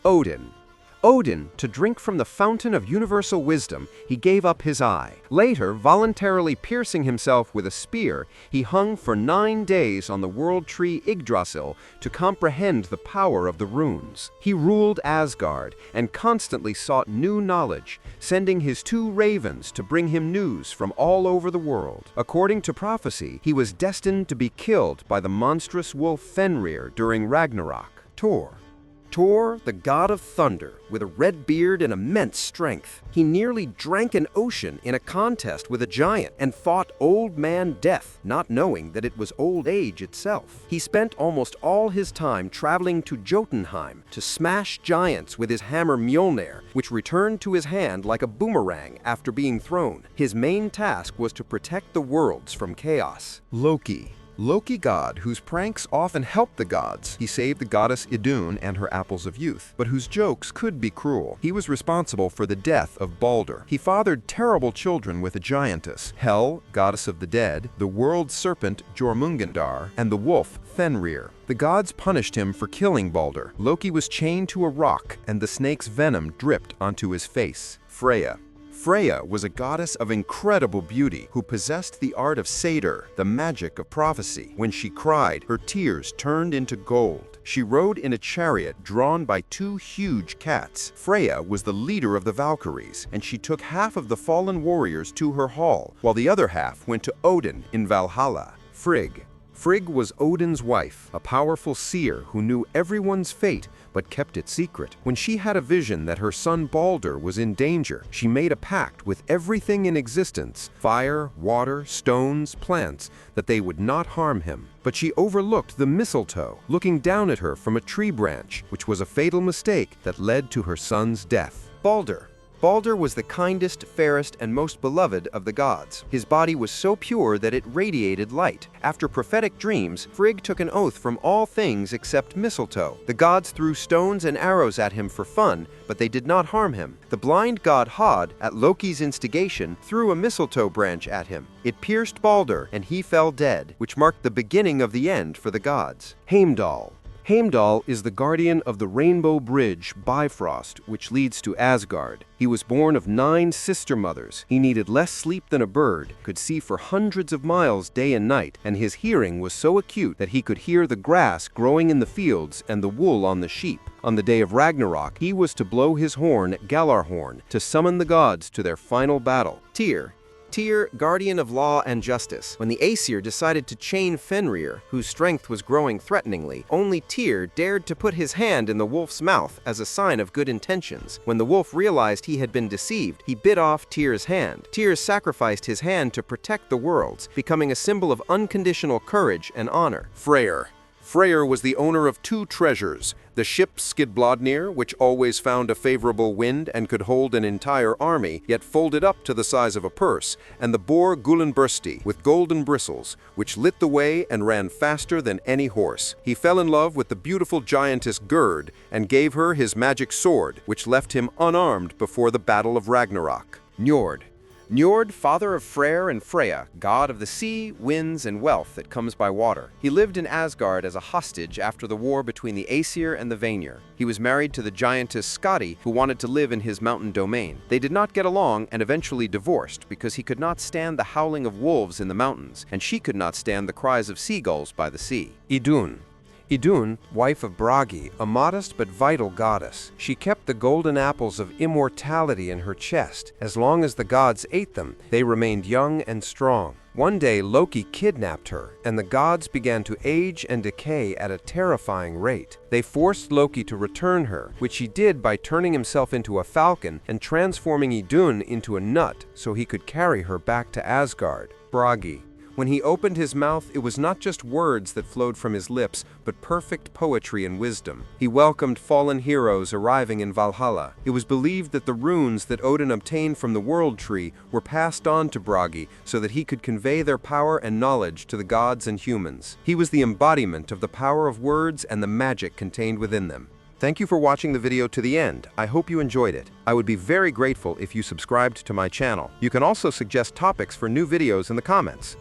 Odin. Odin, to drink from the fountain of universal wisdom, he gave up his eye. Later, voluntarily piercing himself with a spear, he hung for 9 days on the world tree Yggdrasil to comprehend the power of the runes. He ruled Asgard and constantly sought new knowledge, sending his 2 ravens to bring him news from all over the world. According to prophecy, he was destined to be killed by the monstrous wolf Fenrir during Ragnarok. Thor, the god of thunder, with a red beard and immense strength. He nearly drank an ocean in a contest with a giant and fought Old Man Death, not knowing that it was old age itself. He spent almost all his time traveling to Jotunheim to smash giants with his hammer Mjolnir, which returned to his hand like a boomerang after being thrown. His main task was to protect the worlds from chaos. Loki god, whose pranks often helped the gods. He saved the goddess Idunn and her apples of youth, but whose jokes could be cruel. He was responsible for the death of Baldur. He fathered terrible children with a giantess, Hel, goddess of the dead, the world serpent Jormungandr, and the wolf Fenrir. The gods punished him for killing Baldur. Loki was chained to a rock, and the snake's venom dripped onto his face. Freya was a goddess of incredible beauty who possessed the art of satyr, the magic of prophecy. When she cried, her tears turned into gold. She rode in a chariot drawn by 2 huge cats. Freya was the leader of the Valkyries, and she took half of the fallen warriors to her hall, while the other half went to Odin in Valhalla. Frigg was Odin's wife, a powerful seer who knew everyone's fate but kept it secret. When she had a vision that her son Baldur was in danger, she made a pact with everything in existence, fire, water, stones, plants, that they would not harm him. But she overlooked the mistletoe, looking down at her from a tree branch, which was a fatal mistake that led to her son's death. Baldur was the kindest, fairest, and most beloved of the gods. His body was so pure that it radiated light. After prophetic dreams, Frigg took an oath from all things except mistletoe. The gods threw stones and arrows at him for fun, but they did not harm him. The blind god Hod, at Loki's instigation, threw a mistletoe branch at him. It pierced Baldur, and he fell dead, which marked the beginning of the end for the gods. Heimdall is the guardian of the Rainbow Bridge, Bifrost, which leads to Asgard. He was born of 9 sister mothers. He needed less sleep than a bird, could see for hundreds of miles day and night, and his hearing was so acute that he could hear the grass growing in the fields and the wool on the sheep. On the day of Ragnarok, he was to blow his horn, Galarhorn, to summon the gods to their final battle. Thyr, guardian of law and justice. When the Aesir decided to chain Fenrir, whose strength was growing threateningly, only Thyr dared to put his hand in the wolf's mouth as a sign of good intentions. When the wolf realized he had been deceived, he bit off Tyr's hand. Thyr sacrificed his hand to protect the worlds, becoming a symbol of unconditional courage and honor. Freyr was the owner of 2 treasures, the ship Skidbladnir, which always found a favorable wind and could hold an entire army, yet folded up to the size of a purse, and the boar Gullinbursti, with golden bristles, which lit the way and ran faster than any horse. He fell in love with the beautiful giantess Gerd and gave her his magic sword, which left him unarmed before the Battle of Ragnarok. Njord, father of Freyr and Freya, god of the sea, winds, and wealth that comes by water. He lived in Asgard as a hostage after the war between the Aesir and the Vanir. He was married to the giantess Skadi, who wanted to live in his mountain domain. They did not get along and eventually divorced because he could not stand the howling of wolves in the mountains, and she could not stand the cries of seagulls by the sea. Idunn, wife of Bragi, a modest but vital goddess. She kept the golden apples of immortality in her chest. As long as the gods ate them, they remained young and strong. One day, Loki kidnapped her, and the gods began to age and decay at a terrifying rate. They forced Loki to return her, which he did by turning himself into a falcon and transforming Idunn into a nut so he could carry her back to Asgard. Bragi. When he opened his mouth, it was not just words that flowed from his lips, but perfect poetry and wisdom. He welcomed fallen heroes arriving in Valhalla. It was believed that the runes that Odin obtained from the World Tree were passed on to Bragi so that he could convey their power and knowledge to the gods and humans. He was the embodiment of the power of words and the magic contained within them. Thank you for watching the video to the end. I hope you enjoyed it. I would be very grateful if you subscribed to my channel. You can also suggest topics for new videos in the comments.